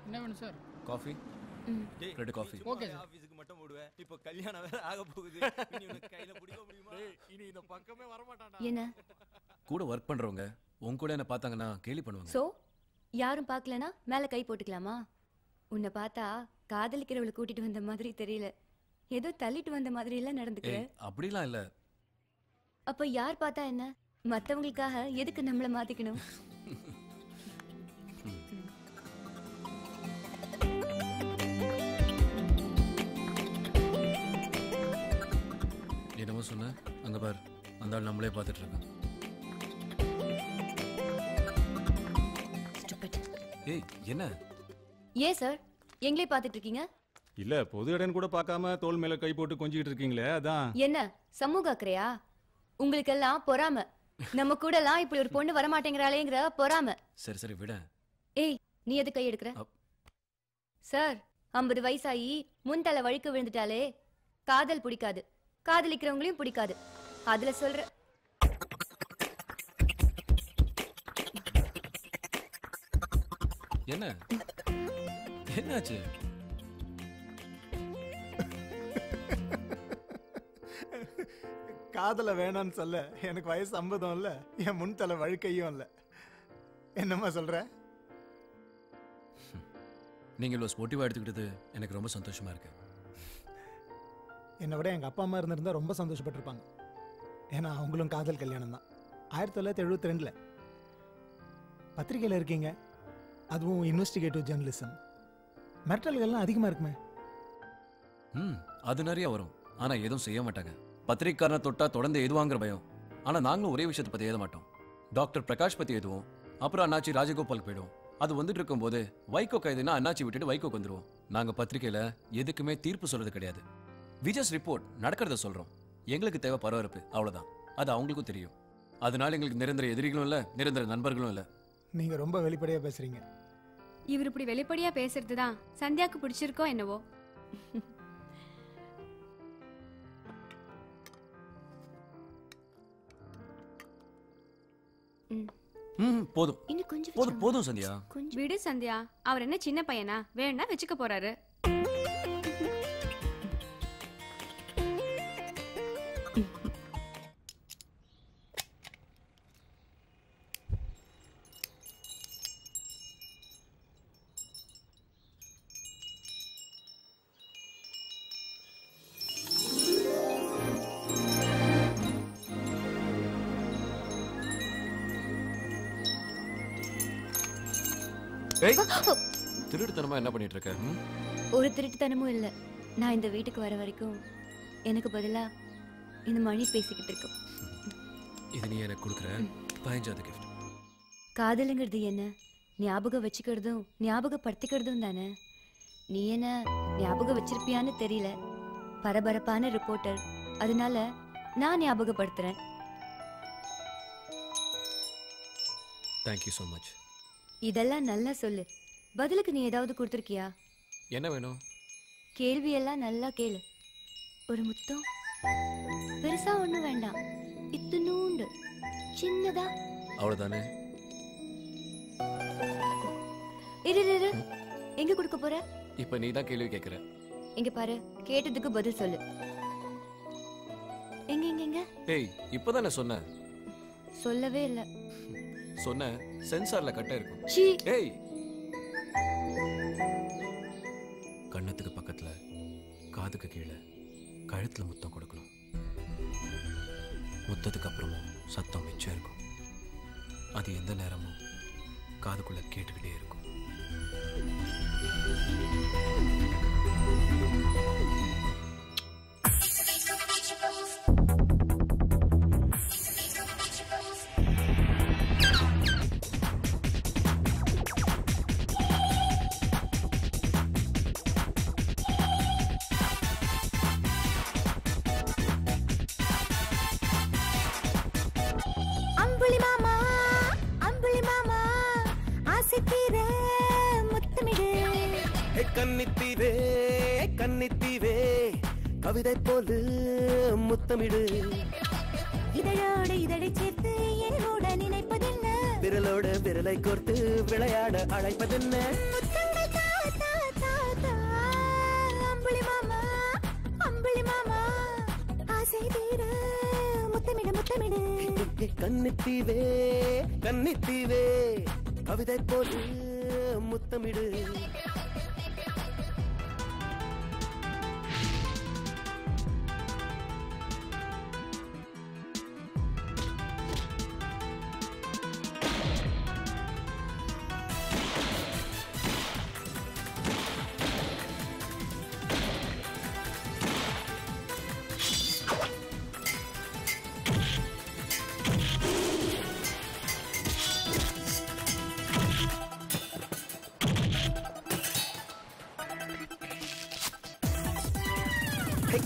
என்ன வேணும் sir? Coffee. ரெண்டு காஃபி. Okay sir. ஆபீஸ்க்கு மட்டும் ஓடுவேன். இப்போ கல்யாணம் வேற ஆக போகுது. இனி உனக்கு கையில பிடிக்க முடியுமா? இனி இந்த பக்கமே வர மாட்டான்டா. என்ன கூட ஒர்க் பண்றவங்க உன் கூட என்ன பார்த்தாங்கன்னா கேலி பண்ணுவாங்க. சோ யாரும் பார்க்கலனா மேல கை போட்டுக்கலாமா? உன்னை பார்த்தா காதலிக்கிறவளை கூட்டிட்டு வந்த மாதிரி தெரியல. ஏதோ தள்ளிட்டு வந்த மாதிரி எல்லாம் நடந்துக்கிற. அப்படிலாம் இல்ல. அப்ப யார் பார்த்தா என்ன? மத்தவங்களுக்காக எதுக்கு நம்மள மாத்திக்கணும்? என்னமோ சொன்ன? அங்க பார், அந்த ஆள் நம்மளே பார்த்துட்டு இருக்கான். ஏய் என்ன? ஏன் சார் எங்களே பார்த்துட்டு இருக்கீங்க? இல்ல பொது இடம் கூட பார்க்காம தோள் மேல கை போட்டு கொஞ்சிட்டு இருக்கீங்களே, அதான். என்ன சமூக அக்கறையா? உங்களுக்கெல்லாம் பொறாம. நம்ம கூடலாம் இப்படி ஒரு பொண்ணு வரமாட்டேங்கிறாளேங்கிற பொறாம. சரி சரி விட. ஏய் நீ எது கை எடுக்கிற? சார் 50 வயசாகி முன்தலை வழுக்க விழுந்துட்டாலே காதல் பிடிக்காது, காதலிக்கிறவங்களையும் பிடிக்காது. அதுல சொல்ற என்ன என்னாச்சு? காதல வேணான்னு சொல்ல எனக்கு வயசு 50 இல்ல, என் முன் தலை வழுக்கையும் இல்ல. என்னம்மா சொல்ற? நீங்க இவ்வளவு ஸ்போர்ட்டிவா எடுத்துக்கிட்டது எனக்கு ரொம்ப சந்தோஷமா இருக்கு. என்னை விட எங்க அப்பா அம்மா இருந்திருந்தா ரொம்ப சந்தோஷப்பட்டிருப்பாங்க. ஏன்னா அவங்களும் காதல் கல்யாணம் தான். 1972 பத்திரிகையில் இருக்கீங்க, அதுவும் இன்வெஸ்டிகேட்டிவ் ஜேர்னலிசம். மிரட்டல்கள்லாம் அதிகமா இருக்குமே. அது நிறைய வரும், ஆனா எதுவும் செய்ய மாட்டாங்க. பத்திரிக்காரனை தொட்டா தொடர்ந்து எதுவாங்கிற பயம். ஆனா நாங்களும் ஒரே விஷயத்தை பத்தி எழுத மாட்டோம். டாக்டர் பிரகாஷ் பத்தி எதுவும், அப்புறம் அண்ணாச்சி ராஜகோபால் போயிடும். அது வந்துட்டு இருக்கும் போது வைகோ கைதுனா அண்ணாச்சி விட்டுட்டு வைகோக்கு வந்துருவோம். நாங்க பத்திரிகையில எதுக்குமே தீர்ப்பு சொல்றது கிடையாது. வி ஜஸ்ட் ரிப்போர்ட், நடக்கிறத சொல்றோம். எங்களுக்கு தேவை பரபரப்பு, அவ்வளவுதான். அது அவங்களுக்கும் தெரியும். அதனால எங்களுக்கு நிரந்தர எதிரிகளும் இல்ல, நிரந்தர நண்பர்களும் இல்ல. நீங்க ரொம்ப வெளிப்படையா பேசுறீங்க. இவர் இப்படி வெளிப்படையா பேசுறதுதான் சந்தியாக்கு பிடிச்சிருக்கோ என்னவோ. போதும் இன்னும் கொஞ்சம் போதும் போதும் சந்தியா. விடு சந்தியா, அவர் என்ன சின்ன பையனா? வேணா வச்சுக்க போறாரு. திருட்டுத்தனமா என்ன பண்ணிட்டு இருக்க? ஒரு திருட்டுத்தனமும் இல்ல. நான் இந்த வீட்டுக்கு வர வரைக்கும் எனக்கு பதிலா இந்த மணி பேசிக்கிட்டு இருக்கோம். இது நீ எனக்கு கொடுக்குற 15வது gift. காதலுங்கிறது என்ன? ஞாபகம் வச்சுக்கிறதும் ஞாபகப்படுத்திக்கிறதும் தானே. நீ என்ன ஞாபகம் வச்சிருப்பியான்னு தெரியல. பரபரப்பான ரிப்போர்ட்டர், அதனால நான் ஞாபகப்படுத்துறேன். Thank you so much. இதெல்லாம் நல்லா சொல்லு. பதிலுக்கு நீ ஏதாவது கொடுத்துருக்கியா? என்ன வேணும்? கேள்வியெல்லாம் நல்லா கேளு. ஒரு முத்தம் பெருசா ஒண்ணும் வேண்டாம், இத்துணூண்டு சின்னதா. அவ்வளவுதானே? இரு எங்க கொடுக்க போற? இப்ப நீ தான் கேள்வி கேக்குற. இங்க பாரு, கேட்டதுக்கு பதில் சொல்லு. எங்க எங்க எங்க? ஏய், இப்பதானே சொன்ன. சொல்லவே இல்ல. சொன்ன சென்சார்ல கட்ட இருக்கும். சீ. ஏய், கண்ணத்துக்கு பக்கத்துல, காதுக்கு கீழே, கழுத்துல முத்தம் கொடுக்கணும். முத்தத்துக்கு அப்புறமும் சத்தம் மிச்சம் இருக்கும். அது எந்த நேரமும் காதுக்குள்ள கேட்டுக்கிட்டே இருக்கும். கன்னித்தீவே கன்னித்தீவே கவிதை போல முத்தமிடு. இதழோடு இதழை சேர்த்து என்னோட நினைப்பதென்ன? விரலோட விரலை கோர்த்து விளையாட அழைப்பதென்ன? முத்தங்கள் கன்னித்தீவே கன்னித்தீவே கவிதை போட்டு முத்தமிடு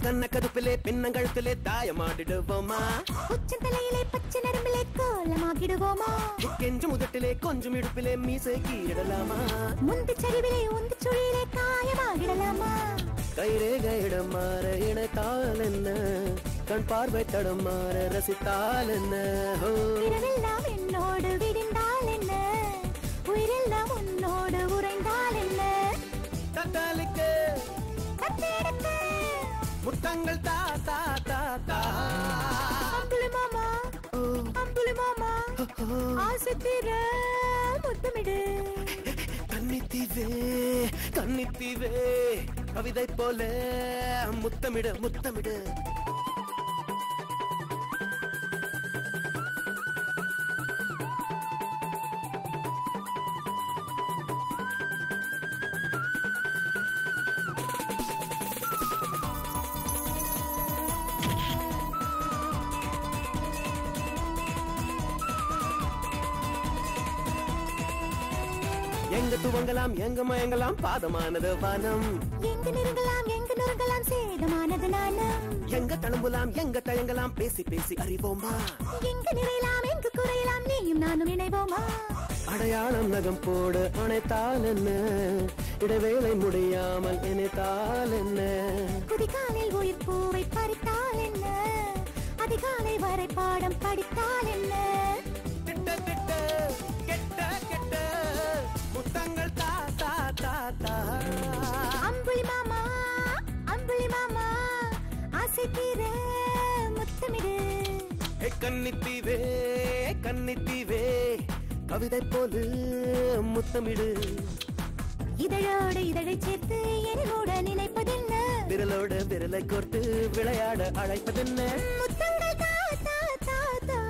கண்ண கருப்பிலே பின்னங்கழுத்திலே தாயமாடிடுவோமா உச்சந்தலையிலே பச்சை நரம்பிலே கோலமாகிடுவோமா கெஞ்சு முதட்டிலே கொஞ்சம் இடுப்பிலே மீசை கீழலாமா முந்தி சரிவிலே உந்தி சுழியிலே காயமாகிடலாமா கைரேகை இடம் மாற இணைத்தால் என்ன கண் பார்வை தடம் மாற ரசித்தால் என்ன இரவெல்லாம் என்னோடு விடிந்தால் என்ன உயிரெல்லாம் உன்னோடு உறைந்தால் என்ன தத்தாலிக்கு தத்தெடுத்து முத்தங்கள் தா தா தா தா அம்புலி மாமா ஆசை தீர முத்தமிடு கன்னித்தீவே கன்னித்தீவே கவிதை போல முத்தமிடு முத்தமிடு எங்க துவங்கலாம் எங்க மயங்கலாம் பாதமானது வானம் எங்க நெருங்கலாம் சேதமானது நானும் எங்க தழும்பலாம் எங்க தயங்கலாம் பேசி பேசி அறிவோமா எங்க நிறையலாம் எங்க குறையலாம் நீயும் நானும் இணைவோமா அடையாளம் நகம் போடு அணைத்தால் என்ன இடைவேளை முடியாமல் இணைத்தால் என்ன குதிகாலில் உயிர் பூவை பறித்தால் என்ன அதிகாலை வரை பாடம் படித்தால் என்ன திட்ட திட்ட கெட்ட கெட்ட முத்தங்கள் தா தா தா தா அம்புலி மாமா ஆசை தீர முத்தமிடு கன்னித்தீவே கன்னித்தீவே கவிதை போல முத்தமிடு இதழோடு இதழை சேர்த்து என்னோட நினைப்பதென்ன விரலோடு விரலை கோர்த்து விளையாட அழைப்பதென்ன முத்தங்கள் தா தா தா தா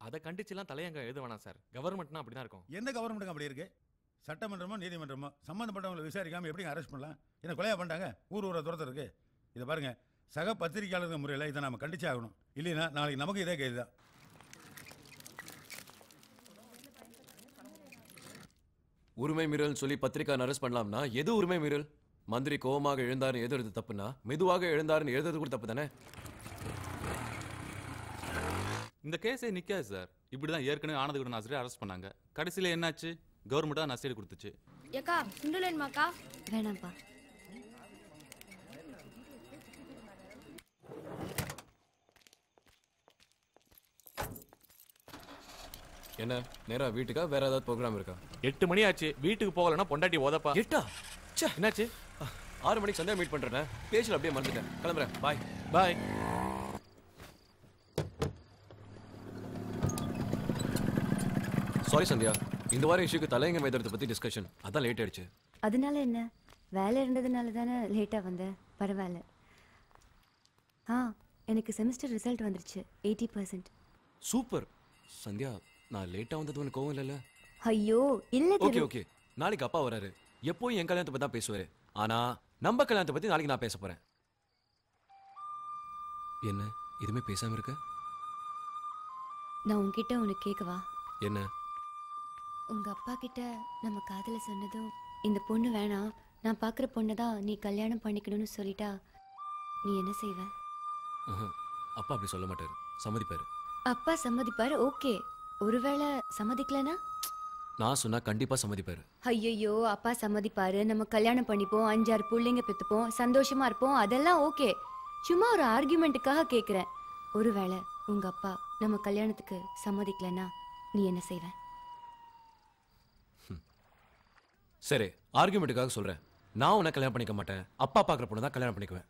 அதை கண்டிச்சுலாம் தலையங்க எழுத வேணாம் சார். கவர்மெண்ட்னா அப்படிதான் இருக்கும். என்ன கவர்மெண்ட்டுங்க அப்படி இருக்கு? சட்டமன்றமோ நீதிமன்றமோ சம்பந்தப்பட்டவங்களை விசாரிக்காம எப்படி அரெஸ்ட் பண்ணலாம்? என்ன கொலையா பண்ணிட்டாங்க? ஊரை துரத்து இருக்கு. இதை பாருங்க, சக பத்திரிகையாளர்கள் முறையில் இதை நாம கண்டிச்சே ஆகணும். இல்லைன்னா நாளைக்கு நமக்கு இதே கைது தான். உரிமை மீறல் சொல்லி பத்திரிக்கை அரெஸ்ட் பண்ணலாம்னா எது உரிமை மீறல்? மந்திரி கோபமாக எழுந்தாருன்னு எழுதுறது தப்புனா மெதுவாக எழுந்தாருன்னு எழுதுறது கூட தப்பு தானே? இந்த கேஸே நிக்காது சார். இப்படிதான் ஏற்கனவே ஆனந்தகுடன் ஆசிரியர் அரெஸ்ட் பண்ணாங்க. கடைசியில் என்னாச்சு? கவர்மெண்ட் தான் நஷ்டீடு கொடுத்துச்சு. ஏக்கா சுண்டலன்மாக்கா வேணாம்ப்பா. என்ன நேரா வீட்டுக்கா வேற ஏதாவது ப்ரோக்ராம் இருக்கா? 8 மணி ஆச்சு, வீட்டுக்கு போகலன்னா பொண்டாட்டி ஓதப்பா. 8 என்னாச்சு? 6 மணிக்கு சந்தியா மீட் பண்றேன். பேசல அப்படியே மறந்துட்டேன். கிளம்புறேன். பாய் பாய். சாரி சந்தியா, இந்த வாரம் இஷ்யூக்கு தலையங்க வைத்தியத்தை பத்தி டிஸ்கஷன், அதான் லேட் ஆயிடுச்சு. அதனால என்ன, வேலை இருந்ததுனால தானே லேட்டாக வந்தேன். பரவாயில்ல. எனக்கு செமஸ்டர் ரிசல்ட் வந்துருச்சு 80%. சூப்பர் சந்தியா, நான் லேட்டா வந்தது உனக்கு கோவம் இல்லைல்ல? ஐயோ இல்ல. ஓகே ஓகே, நாளைக்கு அப்பா வராரு. எப்போயும் என் கல்யாணத்தை பத்தி தான் பேசுவாரு. ஆனா நம்ம கல்யாணத்தை பத்தி நாளைக்கு நான் பேச போறேன். என்ன எதுவுமே பேசாம இருக்க? நான் உன்கிட்ட உனக்கு கேட்கவா? என்ன? உங்க அப்பா கிட்ட நம்ம காதல சொன்னதும் இந்த பொண்ணு வேணாம், நான் பார்க்குற பொண்ணை தான் நீ கல்யாணம் பண்ணிக்கணும்னு சொல்லிட்டா நீ என்ன செய்வ? அப்பா அப்படி சொல்ல மாட்டாரு, சம்மதிப்பாரு. அப்பா சம்மதிப்பாரு. ஓகே, ஒருவேளை சம்மதிக்கலனா? நான் சொன்னா கண்டிப்பா சம்மதிப்பாரு. ஐயோ அப்பா சம்மதிப்பாரு, நம்ம கல்யாணம் பண்ணிப்போம், 5-6 பிள்ளைங்க பெத்துப்போம், சந்தோஷமா இருப்போம், அதெல்லாம் ஓகே. சும்மா ஒரு ஆர்கியூமெண்ட்டுக்காக கேக்குறேன். ஒருவேளை உங்க அப்பா நம்ம கல்யாணத்துக்கு சம்மதிக்கலன்னா நீ என்ன செய்வ? சரி, ஆர்கியூமெண்ட்டுக்காக சொல்றேன். நான் உன்னை கல்யாணம் பண்ணிக்க மாட்டேன். அப்பா பார்க்குற பொண்ணு தான் கல்யாணம் பண்ணிக்குவேன்.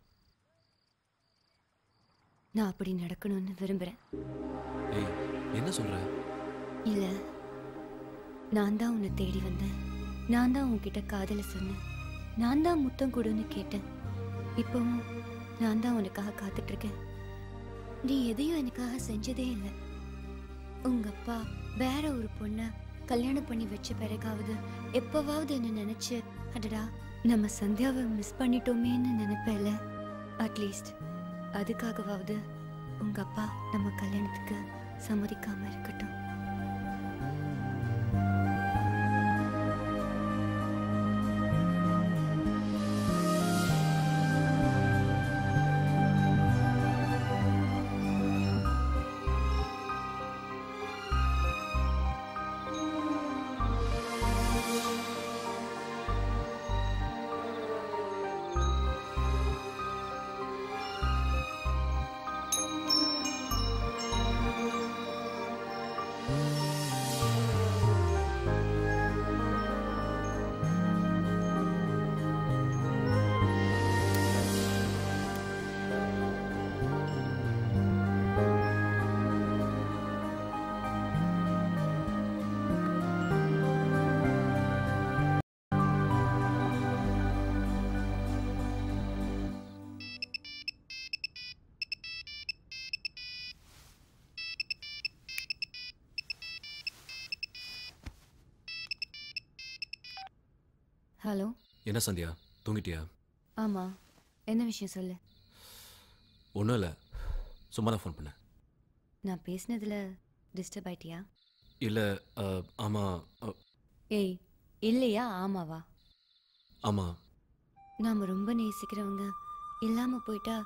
நான் அப்படி நடக்கணும்னு விரும்புறேன். ஏய், என்ன சொல்ற? இல்ல, நான் தான் உன்னை தேடி வந்தேன். நான் தான் உன்கிட்ட காதல சொன்னேன். நான் தான் முத்தம் கொடுன்னு கேட்டேன். இப்பவும் நான் தான் உனக்காக காத்துட்டு இருக்கேன். நீ எதையும் எனக்காக செஞ்சதே இல்லை. உங்க அப்பா வேற ஒரு பொண்ண கல்யாணம் பண்ணி வச்ச பிறகாவது எப்பவாவது என்ன நினைச்சு அடடா நம்ம சந்தியாவை மிஸ் பண்ணிட்டோமேன்னு நினைப்பேல. அட்லீஸ்ட் அதுக்காகவாவது உங்க அப்பா நம்ம கல்யாணத்துக்கு சம்மதிக்காம இருக்கட்டும். ஹலோ. என்ன சந்தியா, தூங்கிட்டியா? ஆமா, என்ன விஷயம் சொல்லு. ஒன்றும் இல்லை, சும்மா தான் ஃபோன் பண்ணேன். நான் பேசினதுல டிஸ்டர்ப் ஆயிட்டியா? இல்லை, ஆமாம். ஏய், இல்லையா ஆமாவா? ஆமாம். நாம ரொம்ப நேசிக்கிறவங்க இல்லாம போயிட்டா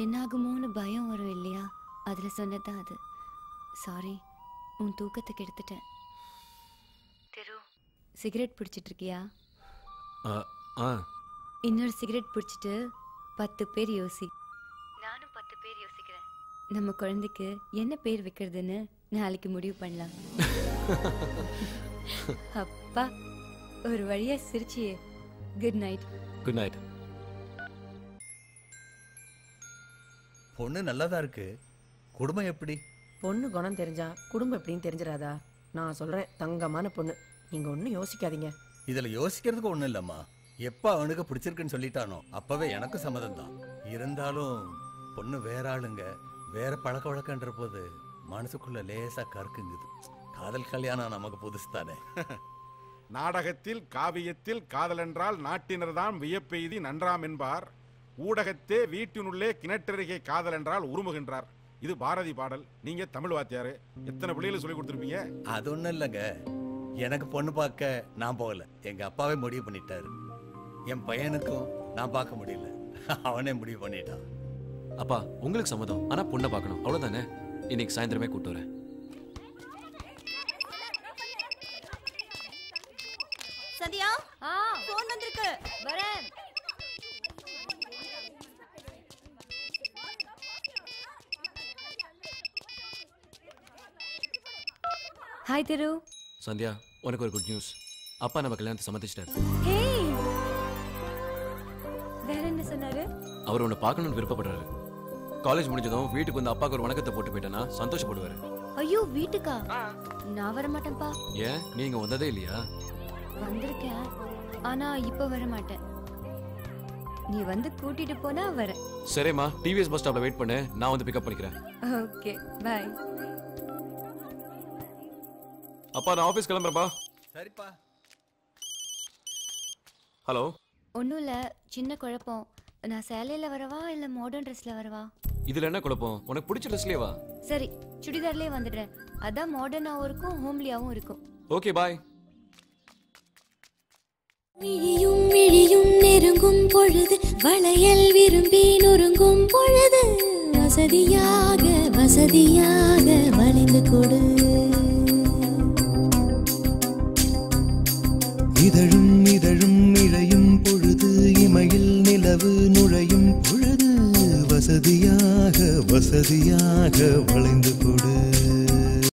என்னாகுமோன்னு பயம் வரும் இல்லையா? அதுல சொன்னதான் அது. சாரி, உன் தூக்கத்தை கெடுத்துட்டேன். திரு, சிகரெட் பிடிச்சிட்டு இருக்கியா? இன்னொரு சிகரெட் பிடிச்சிட்டு 10 பேர் யோசி. நானும் 10 பேர் யோசிக்கிறேன். நம்ம குழந்தைக்கு என்ன பேர் வைக்கிறதுன்னு நாளைக்கு முடிவு பண்ணலாம். அப்பா, ஒரு வழியா சிரிச்சியே. Good night. Good night. பொண்ணு நல்லதா இருக்கு. குடும்பம் எப்படி? பொண்ணு குணம் தெரிஞ்சா குடும்பம் எப்படின்னு தெரிஞ்சிடாதா? நான் சொல்றேன், தங்கமான பொண்ணு. நீங்க ஒன்றும் யோசிக்காதீங்க. இதுல யோசிக்கிறதுக்கு ஒண்ணும் இல்லம்மா. எப்ப அவனுக்கு பிடிச்சிருக்குன்னு சொல்லிட்டானோ அப்பவே எனக்கு சம்மதம் தான். இருந்தாலும் பொண்ணு வேற ஆளுங்க, வேற பழக்க வழக்கன்ற போது மனசுக்குள்ள லேசா கற்குங்குது. காதல் கல்யாணம் நமக்கு புதுசு தானே. நாடகத்தில் காவியத்தில் காதலென்றால் நாட்டினர் தான் வியப்பெய்தி நன்றாம் என்பார். ஊடகத்தே வீட்டினுள்ளே கிணற்றருகே காதல் என்றால் உருமுகின்றார். இது பாரதி பாடல். நீங்க தமிழ் வாத்தியாரு, எத்தனை பிள்ளைகளை சொல்லி கொடுத்துருப்பீங்க? அது ஒண்ணும் இல்லைங்க. எனக்கு பொண்ணு பார்க்க நான் போகல, எங்க அப்பாவே முடிவு பண்ணிட்டாரு. என் பையனுக்கும் நான் பார்க்க முடியல, அவனே முடிவு பண்ணிட்டான். அப்பா, உங்களுக்கு சம்மதம், ஆனா பொண்ணை பார்க்கணும், அவ்வளவுதானே? இன்னைக்கு சாயந்தரமே கூட்டு வரேன். சந்தியா, போன் வந்திருக்கு. வரேன். ஹாய் திரு. சந்தியா, உனக்கு ஒரு குட் நியூஸ். அப்பா நம்ம கல்யாணத்தை சம்மதிச்சிட்டாரு. ஹேய், வேற என்ன சொன்னாரு? அவர் உன்னை பார்க்கணும்னு விருப்பப்படுறாரு. காலேஜ் முடிஞ்சதும் வீட்டுக்கு வந்து அப்பாவுக்கு ஒரு வணக்கத்தை போட்டு போயிட்டேன்னா சந்தோஷப்படுவாரு. ஐயோ, வீட்டுக்கா? நான் வர மாட்டேன்ப்பா. ஏன், நீங்க வந்ததே இல்லையா? வந்திருக்கேன், ஆனா இப்ப வர மாட்டேன். நீ வந்து கூட்டிட்டு போனா வரேன். சரிம்மா, டிவிஎஸ் பஸ் ஸ்டாப்ல வெயிட் பண்ணு, நான் வந்து பிக்கப் பண்ணிக்கிறேன். Okay, bye. அப்பா, நான் ஆபீஸ் கிளம்புறேன்ப்பா. சரிப்பா. ஹலோ. ஒன்றும் இல்லை, சின்ன குழப்பம். நான் சேலையில் வரவா இல்லை மாடர்ன் ட்ரெஸ்ஸில் வரவா? இதில் என்ன குழப்பம்? உனக்கு பிடிச்ச ட்ரெஸ்லேயே வா. சரி, சுடிதார்லேயே வந்துடுறேன். அதான் மாடர்னாகவும் இருக்கும், ஹோம்லியாகவும் இருக்கும். ஓகே, பாய். விழியும் விழியும் நெருங்கும் பொழுது, வளையல் விரும்பி நொறுங்கும் பொழுது, வசதியாக வசதியாக வளைந்து கொடு. வசதியாக வளைந்து கொடு